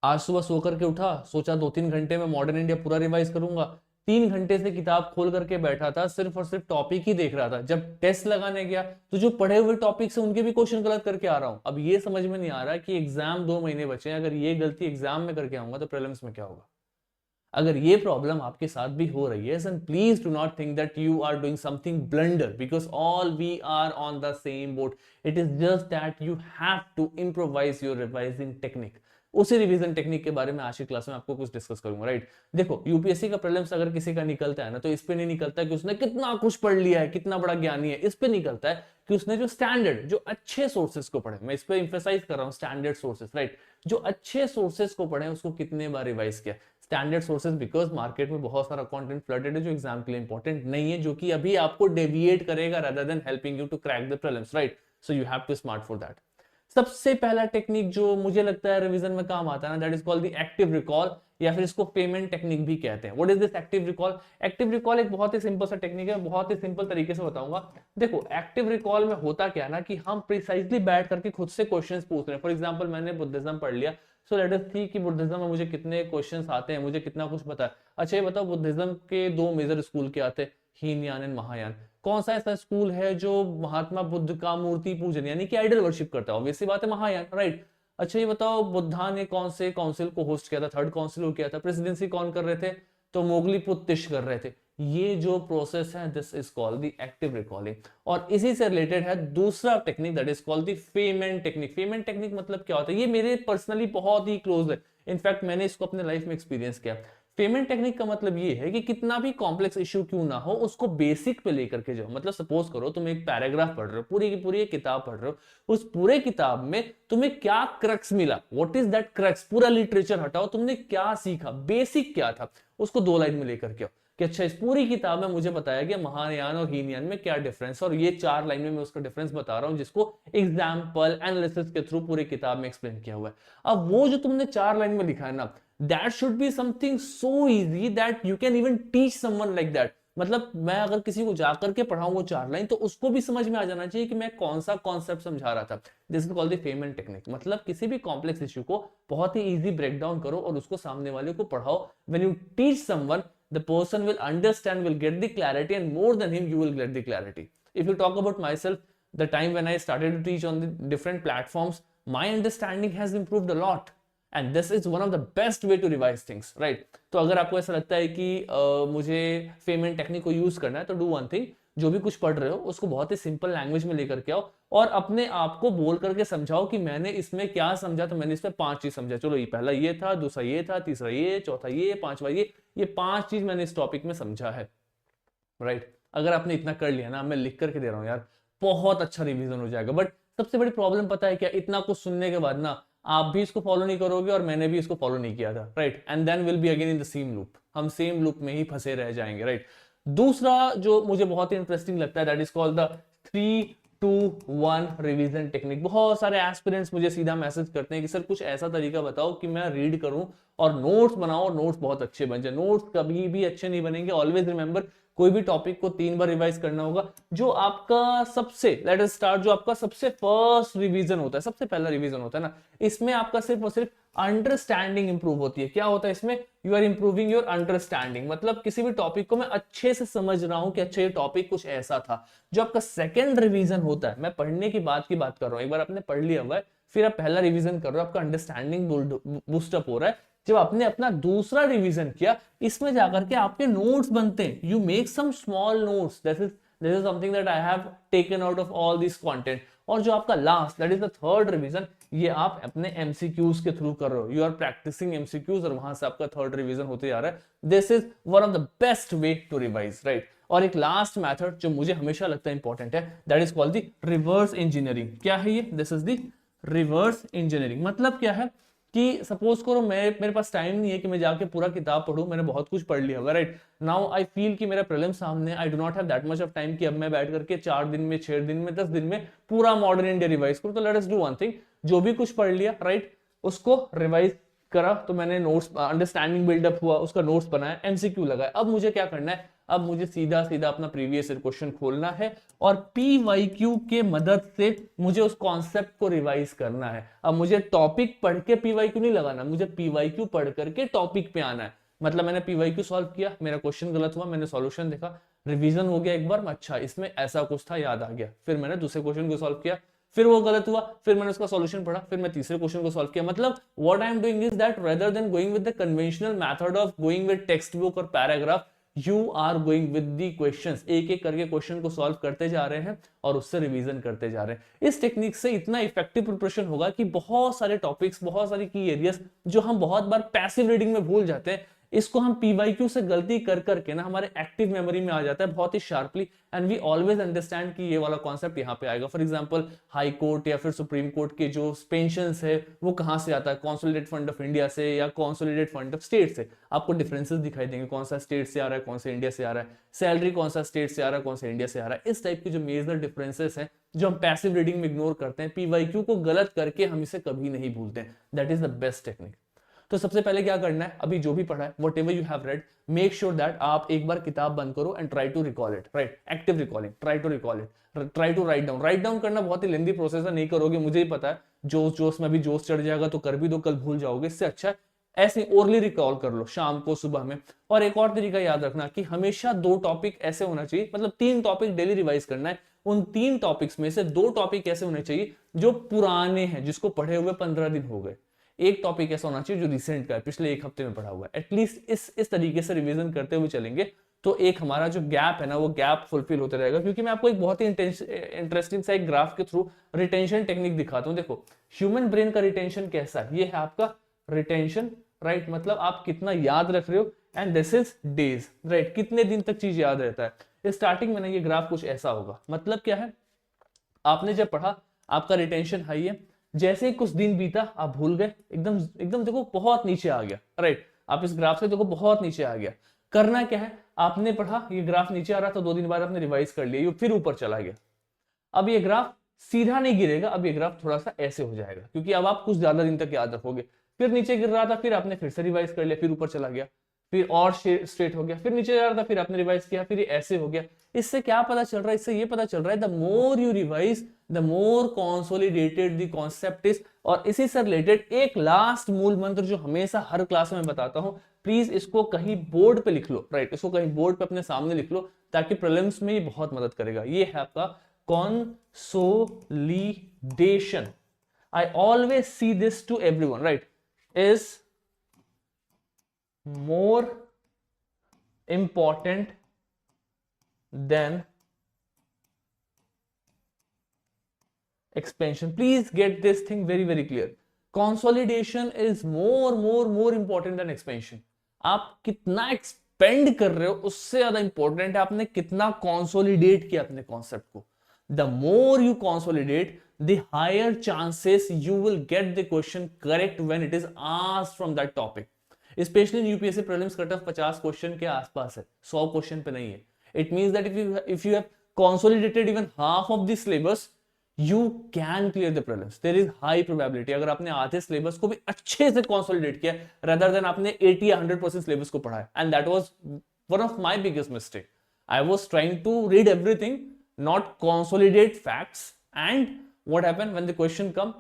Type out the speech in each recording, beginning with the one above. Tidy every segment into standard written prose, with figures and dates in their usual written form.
आज सुबह सो करके उठा, सोचा 2-3 घंटे में मॉडर्न इंडिया पूरा रिवाइज करूंगा। 3 घंटे से किताब खोल करके बैठा था, सिर्फ और सिर्फ टॉपिक ही देख रहा था। जब टेस्ट लगाने गया तो जो पढ़े हुए टॉपिक से उनके भी क्वेश्चन गलत करके आ रहा हूं। अब ये समझ में नहीं आ रहा कि एग्जाम 2 महीने बचे हैं, अगर ये गलती एग्जाम में करके आऊंगा तो प्रीलिम्स में क्या होगा। अगर ये प्रॉब्लम आपके साथ भी हो रही है, then please do not think that you are doing something blunder, because all we are on the same boat. It is just that you have to improvise your revising technique. उसी revision technique के बारे में आज की class में आपको कुछ discuss करूंगा, राइट। देखो, यूपीएससी का प्रीलिम्स अगर किसी का निकलता है ना, तो इस पे नहीं निकलता कि उसने कितना कुछ पढ़ लिया है, कितना बड़ा ज्ञानी है। इस पे निकलता है कि उसने जो स्टैंडर्ड, जो अच्छे सोर्सेस को पढ़े, मैं इस पे इंफेसाइज कर रहा हूँ, स्टैंडर्ड सोर्सेस, राइट। जो अच्छे सोर्सेस को पढ़े उसको कितने बार रिवाइज किया। स्टैंडर्ड सोर्सेज बिकॉज मार्केट में बहुत सारा कंटेंट फ्लडेड है जो एग्जाम के लिए इंपॉर्टेंट नहीं है, जो कि अभी आपको डेविएट करेगा rather than helping you to crack the prelims, right. So you have to smart for that. सबसे पहला टेक्निक जो मुझे लगता है रिवीजन में काम आता है ना, that is called the active recall, या फिर इसको पेमेंट टेक्निक भी कहते हैं। What is this active recall? Active recall एक बहुत ही सिंपल सा टेक्निक है, बहुत ही सिंपल तरीके से बताऊंगा। देखो, एक्टिव रिकॉल में होता क्या है ना, कि हम प्रिसाइजली बैठ करके खुद से क्वेश्चंस पूछ रहे हैं। फॉर एग्जांपल, मैंने बुद्धिज्म पढ़ लिया, सो लेट अस सी कि बुद्धिज्म में मुझे कितने क्वेश्चंस आते हैं, मुझे कितना कुछ पता है। अच्छा, ये बताओ, बुद्धिज्म के 2 मेजर स्कूल के आते हैं, हीनयान एंड महायान। कौन सा ऐसा स्कूल है जो महात्मा बुद्ध का मूर्ति पूजन यानी कि आइडल वर्शिप करता है? ऑब्वियसली बात है, महायान, राइट। अच्छा, ये बताओ, बुद्धा ने कौन से काउंसिल को होस्ट किया था, थर्ड काउंसिल को किया था, प्रेसिडेंसी कौन कर रहे थे? तो मोगली पुत्तिश कर रहे थे। ये जो प्रोसेस है, this is called the active recalling. और इसी से रिलेटेड है दूसरा technique, that is called the Feynman technique. Feynman technique मतलब क्या होता है? ये मेरे पर्सनली बहुत ही क्लोज है, इनफैक्ट मैंने इसको अपने लाइफ में एक्सपीरियंस किया। पेमेंट टेक्निक का मतलब ये है कि कितना भी कॉम्प्लेक्स इश्यू क्यों ना हो, उसको बेसिक पे लेकर के जाओ। मतलब सपोज करो तुम एक पैराग्राफ पढ़ रहे हो, पूरी की पूरी एक किताब पढ़ रहे हो, उस पूरे किताब में तुम्हें क्या क्रक्स मिला, व्हाट इज दैट क्रक्स, पूरा लिटरेचर हटाओ, तुमने क्या सीखा, बेसिक क्या था, उसको 2 लाइन में लेकर के आओ। कि अच्छा, इस पूरी किताब में मुझे बताया गया महायान और हीनयान में क्या डिफरेंस, और ये 4 लाइन में मैं उसका डिफरेंस बता रहा हूं, जिसको एग्जाम्पल एनालिसिस के थ्रू पूरी किताब में एक्सप्लेन किया हुआ है। अब वो जो तुमने 4 लाइन में लिखा है ना, that should be something so easy that you can even teach someone like that। मतलब मैं अगर किसी को जाकर के पढ़ाऊं वो 4 लाइन, तो उसको भी समझ में आ जाना चाहिए कि मैं कौन सा कॉन्सेप्ट समझा रहा था। This is called the Feynman technique. मतलब किसी भी कॉम्प्लेक्स इश्यू को बहुत ही इजी ब्रेक डाउन करो और उसको सामने वाले को पढ़ाओ। When you teach someone, the person will understand, will get the clarity, and more than him you will get the clarity. If you talk about myself, the time when I started to teach on the different platforms, my understanding has improved a lot, and this is one of the best way to revise things, right? तो अगर आपको ऐसा लगता है कि मुझे फेमेंट technique को use करना है, तो डू वन थिंग, जो भी कुछ पढ़ रहे हो उसको बहुत ही सिंपल लैंग्वेज में लेकर के आओ और अपने आप को बोल करके समझाओ कि मैंने इसमें क्या समझा। तो मैंने इसमें 5 चीज समझा, चलो ये पहला ये था, दूसरा ये था, तीसरा ये, चौथा ये, पांचवा ये 5 चीज मैंने इस टॉपिक में समझा है, राइट। अगर आपने इतना कर लिया ना, मैं लिख करके दे रहा हूं यार, बहुत अच्छा रिवीजन हो जाएगा। बट सबसे बड़ी प्रॉब्लम पता है क्या? इतना कुछ सुनने के बाद ना आप भी इसको फॉलो नहीं करोगे और मैंने भी इसको फॉलो नहीं किया था, right. And then will be again in the same loop, हम सेम लूप में ही फंसे रह जाएंगे, राइट। दूसरा जो मुझे बहुत ही इंटरेस्टिंग लगता है, that is called the 3-2-1 revision technique. बहुत सारे एस्पिरेंट्स मुझे सीधा मैसेज करते हैं कि सर कुछ ऐसा तरीका बताओ कि मैं रीड करूं और नोट्स बनाओ और नोट्स बहुत अच्छे बन जाए। नोट्स कभी भी अच्छे नहीं बनेंगे, ऑलवेज रिमेंबर, कोई भी टॉपिक को 3 बार रिवाइज करना होगा। जो आपका सबसे, लेट अस स्टार्ट, जो आपका सबसे फर्स्ट रिवीजन होता है, सबसे पहला रिवीजन होता है ना, इसमें आपका सिर्फ और सिर्फ अंडरस्टैंडिंग इंप्रूव होती है। क्या होता है इसमें? You are improving your understanding. मतलब किसी भी टॉपिक को मैं अच्छे से समझ रहा हूं कि अच्छा ये टॉपिक कुछ ऐसा था। जो आपका सेकंड रिवीजन होता है, मैं पढ़ने की बात कर रहा हूं, एक बार आपने पढ़ लिया हुआ है, फिर आप पहला रिवीजन कर रहे हो, आपका अंडरस्टैंडिंग बूस्टअप हो रहा है। जब आपने अपना दूसरा रिवीजन किया, इसमें जाकर के आपके नोट्स बनते हैं, you make some small notes, this is something that I have taken out of all this content. और जो आपका last, that is the third revision, ये आप अपने एमसीक्यूज के थ्रू कर रहे हो, यू आर प्रैक्टिसिंग एमसीक्यूज, और वहां से आपका थर्ड रिवीजन होते जा रहा है। This is one of the best way to revise, right. और एक लास्ट मेथड जो मुझे हमेशा लगता है इंपॉर्टेंट है, that is called the reverse engineering. क्या है ये? This is the reverse engineering. मतलब क्या है कि सपोज करो मेरे पास टाइम नहीं है कि मैं जाके पूरा किताब पढूं, मैंने बहुत कुछ पढ़ लिया, राइट। नाउ आई फील कि मेरा प्रीलिम सामने, I do not have that much of time कि अब मैं बैठ करके 4 दिन में, 6 दिन में, 10 दिन में पूरा मॉडर्न इंडिया रिवाइज करूं। तो let us do one thing, जो भी कुछ पढ़ लिया, राइट, उसको रिवाइज करा, तो मैंने नोट्स, अंडरस्टैंडिंग बिल्डअप हुआ, उसका नोट्स बनाया, एमसीक्यू लगाया। अब मुझे क्या करना है? अब मुझे सीधा सीधा अपना प्रीवियस ईयर क्वेश्चन खोलना है और पीवाईक्यू के मदद से मुझे उस कॉन्सेप्ट को रिवाइज करना है। अब मुझे टॉपिक पढ़ के पीवाईक्यू नहीं लगाना, मुझे पीवाईक्यू पढ़ करके टॉपिक पे आना है। मतलब मैंने पीवाईक्यू सॉल्व किया, मेरा क्वेश्चन गलत हुआ, मैंने सॉल्यूशन देखा, रिवीजन हो गया एक बार, अच्छा इसमें ऐसा कुछ था, याद आ गया, फिर मैंने दूसरे क्वेश्चन को सॉल्व किया, फिर वो गलत हुआ, फिर मैंने उसका सॉल्यूशन पढ़ा, फिर मैं तीसरे क्वेश्चन को सॉल्व किया। मतलब what I am doing is that rather than going with the conventional method of going with text book और paragraph, you are going with the questions, एक एक करके क्वेश्चन को सॉल्व करते जा रहे हैं और उससे रिवीजन करते जा रहे हैं। इस टेक्निक से इतना इफेक्टिव प्रिपरेशन होगा कि बहुत सारे टॉपिक्स, बहुत सारी की एरियाज जो हम बहुत बार पैसिव रीडिंग में भूल जाते हैं, इसको हम पीवाईक्यू से गलती कर करके ना हमारे एक्टिव मेमोरी में आ जाता है बहुत ही sharply, and we always understand कि ये वाला कॉन्सेप्ट यहाँ पे आएगा। फॉर एग्जांपल हाई कोर्ट या फिर सुप्रीम कोर्ट के जो पेंशंस है वो कहाँ से आता है, कॉन्सोलिडेटेड फंड ऑफ इंडिया से या कॉन्सोलिडेटेड फंड ऑफ स्टेट से। आपको डिफरेंसेस दिखाई देंगे, कौन सा स्टेट से आ रहा है, कौन सा इंडिया से आ रहा है, सैलरी कौन सा स्टेट से आ रहा है, कौन सा इंडिया से आ रहा है। इस टाइप के जो मेजर डिफरेंसेस हैं जो हम पैसिव रीडिंग में इग्नोर करते हैं, पीवाईक्यू को गलत करके हम इसे कभी नहीं भूलते हैं। That is the best technique. तो सबसे पहले क्या करना है, अभी जो भी पढ़ा है, whatever you have read, make sure that आप एक बार किताब बंद करो and try to recall it, right, active recalling, try to recall it, try to write down. Write down करना बहुत ही लेंदी प्रोसेस है, नहीं करोगे मुझे ही पता है, जोश जोश में भी जोश चढ़ जाएगा तो कर भी दो, कल भूल जाओगे। इससे अच्छा ऐसे ओरली रिकॉल कर लो शाम को, सुबह में। और एक और तरीका याद रखना कि हमेशा 2 टॉपिक ऐसे होना चाहिए, मतलब 3 टॉपिक डेली रिवाइज करना है, उन 3 टॉपिक्स में से 2 टॉपिक ऐसे होने चाहिए जो पुराने हैं, जिसको पढ़े हुए 15 दिन हो गए। एक टॉपिक ऐसा होना चाहिए जो रिसेंट का है, पिछले 1 हफ्ते में पढ़ा हुआ है। एटलीस्ट इस तरीके से रिवीजन करते हुए चलेंगे तो एक हमारा जो गैप है ना, वो गैप फुलफिल होते रहेगा। क्योंकि मैं आपको एक बहुत ही इंटरेस्टिंग सा एक ग्राफ के थ्रू रिटेंशन टेक्निक दिखाता हूं। देखो ह्यूमन ब्रेन का रिटेंशन कैसा है, ये है आपका रिटेंशन, राइट, मतलब आप कितना याद रख रहे हो, and this is days, right, कितने दिन तक चीज याद रहता है। स्टार्टिंग में ना ये ग्राफ कुछ ऐसा होगा, मतलब क्या है, आपने जब पढ़ा आपका रिटेंशन हाई है, जैसे ही कुछ दिन बीता आप भूल गए, एकदम एकदम देखो बहुत नीचे आ गया, राइट, आप इस ग्राफ से देखो बहुत नीचे आ गया। करना क्या है, आपने पढ़ा, ये ग्राफ नीचे आ रहा था, 2 दिन बाद आपने रिवाइज कर लिया, ये फिर ऊपर चला गया। अब ये ग्राफ सीधा नहीं गिरेगा, अब ये ग्राफ थोड़ा सा ऐसे हो जाएगा, क्योंकि अब आप कुछ ज्यादा दिन तक याद रखोगे। फिर नीचे गिर रहा था, फिर आपने फिर से रिवाइज कर लिया, फिर ऊपर चला गया, फिर और स्ट्रेट हो गया, फिर नीचे जा रहा था, फिर आपने रिवाइज किया, फिर ये ऐसे हो गया। इससे क्या पता चल रहा है, इससे ये पता चल रहा है the more you revise the more consolidated the concept is. और इसी से रिलेटेड एक लास्ट मूल मंत्र जो हमेशा हर क्लास में बताता हूं, प्लीज इसको कहीं बोर्ड पे लिख लो, राइट, इसको कहीं बोर्ड पे अपने सामने लिख लो, ताकि प्रीलिम्स में ये बहुत मदद करेगा। ये है आपका consolidation. I always see this to everyone, right, is more important than expansion. Please get this thing very very clear. Consolidation is more important than expansion. आप कितना एक्सपेंड कर रहे हो उससे ज्यादा इंपॉर्टेंट है आपने कितना कंसोलिडेट किया अपने कॉन्सेप्ट को। The more you consolidate, the higher chances you will get the question correct when it is asked from that topic. Especially in UPSC prelims cutoff 50 question के आसपास है, 100 क्वेश्चन पे नहीं है। It means that if you have consolidated even half of the syllabus, you can clear the prelims. There is high probability अगर आपने आधे syllabus को भी अच्छे से कंसोलिडेट किया rather than आपने 80 या 100% सिलेबस को पढ़ा है। And that was one of my biggest mistake. I was trying to read everything, not consolidate facts, and what happened when the question come,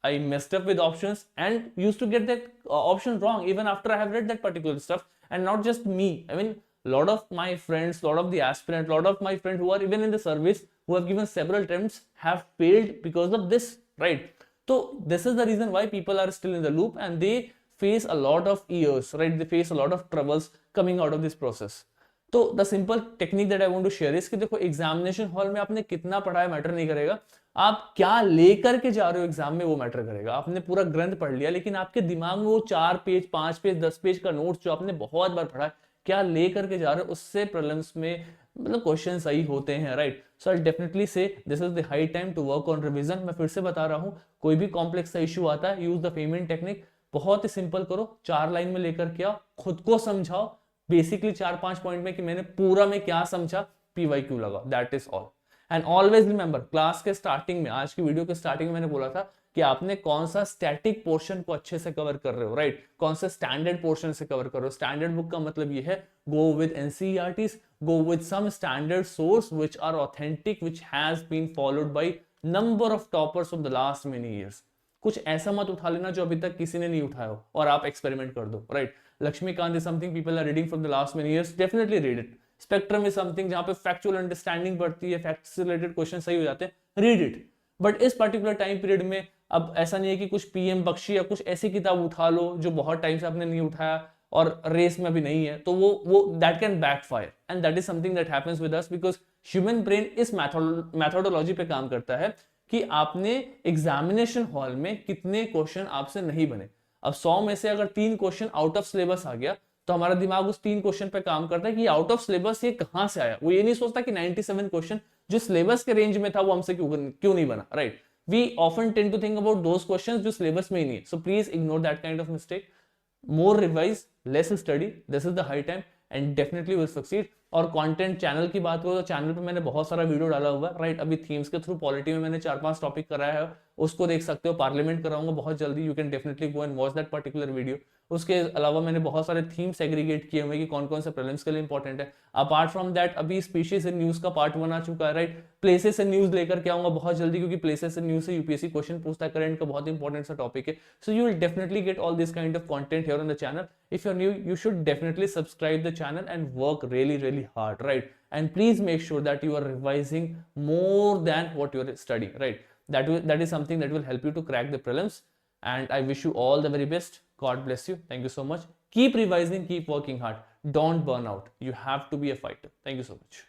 I messed up with options and used to get that option wrong even after I have read that particular stuff. And not just me, I mean a lot of my friends, lot of the aspirants, lot of my friends who are even in the service, who have given several attempts, have failed because of this, right? So this is the reason why people are still in the loop and they face a lot of years, right, they face a lot of troubles coming out of this process. तो the simple technique that I want to share is कि देखो examination hall में आपने कितना पढ़ा है matter नहीं करेगा, आप क्या लेकर के जा रहे हो एग्जाम में वो मैटर करेगा। आपने पूरा ग्रंथ पढ़ लिया लेकिन आपके दिमाग में वो 4 पेज 5 पेज 10 पेज का नोट्स जो आपने बहुत बार पढ़ा है, क्या लेकर के जा रहे हो, उससे प्रीलिम्स में मतलब क्वेश्चन सही होते हैं, right. So I definitely say this is the high time to work on revision. मैं फिर से बता रहा हूँ, कोई भी कॉम्प्लेक्स सा इशू आता है, यूज द फेमिन टेक्निक, बहुत ही सिंपल करो, 4 लाइन में लेकर के आओ, खुद को समझाओ, बेसिकली 4-5 पॉइंट में कि मैंने पूरा में क्या समझा, पीवाईक्यू लगा, that is all. And always remember, class के स्टार्टिंग में, आज की वीडियो के स्टार्टिंग में मैंने बोला था कि आपने कौन सा स्टैटिक पोर्शन को अच्छे से कवर कर रहे हो, राइट, कौन सा स्टैंडर्ड पोर्शन से कवर कर रहे हो। स्टैंडर्ड बुक का मतलब ये है go with NCERTs, go with some standard source which are authentic, which has been followed by number of toppers of the last many years. कुछ ऐसा मत उठा लेना जो अभी तक किसी ने नहीं उठाया हो और आप एक्सपेरिमेंट कर दो, right. Laxmikanth is something people are reading from the last many years, definitely read it. Spectrum is something जहां पे फैक्चुअल अंडरस्टैंडिंग बढ़ती है, फैक्ट्स से रिलेटेड क्वेश्चन सही हो जाते हैं, रीड इट। बट इस पर्टिकुलर टाइम पीरियड में अब ऐसा नहीं है कि कुछ पीएम बख्शी या कुछ ऐसी किताब उठा लो जो बहुत टाइम से आपने नहीं उठाया और रेस में भी नहीं है, तो वो that can backfire, and that is something that happens with us because human brain इस मैथोडोलॉजी पे काम करता है कि आपने एग्जामिनेशन हॉल में कितने क्वेश्चन आपसे नहीं बने। अब 100 में से अगर 3 क्वेश्चन आउट ऑफ सिलेबस आ गया तो हमारा दिमाग उस 3 क्वेश्चन पे काम करता है कि आउट ऑफ सिलेबस ये कहां से आया। वो ये नहीं सोचता कि 97 क्वेश्चन जो सिलेबस के रेंज में था वो हमसे क्यों नहीं बना, right. We often tend to think about those questions जो सिलेबस में ही नहीं है। So please ignore that kind of mistake. More revise, less study, this is the high time and definitely will succeed. और कंटेंट चैनल की बात करो तो चैनल पे मैंने बहुत सारा वीडियो डाला हुआ है, राइट। अभी थीम्स के थ्रू पॉलिटी में मैंने 4-5 टॉपिक कराया है, उसको देख सकते हो। पार्लियामेंट कराऊंगा बहुत जल्दी, you can definitely go and watch that particular video. उसके अलावा मैंने बहुत सारे थीम्स एग्रीगेट किए हुए कि कौन कौन से प्रीलिम्स के लिए इंपॉर्टेंट है। अपार्ट फ्रॉम दैट अभी स्पीशीज इन न्यूज का पार्ट 1 आ चुका है, राइट। प्लेसेस इन न्यूज लेकर के आऊंगा बहुत जल्दी, क्योंकि प्लेसेस इन न्यूज से यूपीएससी क्वेश्चन पूछता है, करंट का बहुत इंपॉर्टेंट सा टॉपिक है। So you will definitely get all this kind of content here on the channel. If you're new, you should definitely subscribe the channel and work really, really hard, right? And please make sure that you are revising more than what you're studying, right? That is something that will help you to crack the prelims. And I wish you all the very best. God bless you. Thank you so much. Keep revising, keep working hard. Don't burn out. You have to be a fighter. Thank you so much.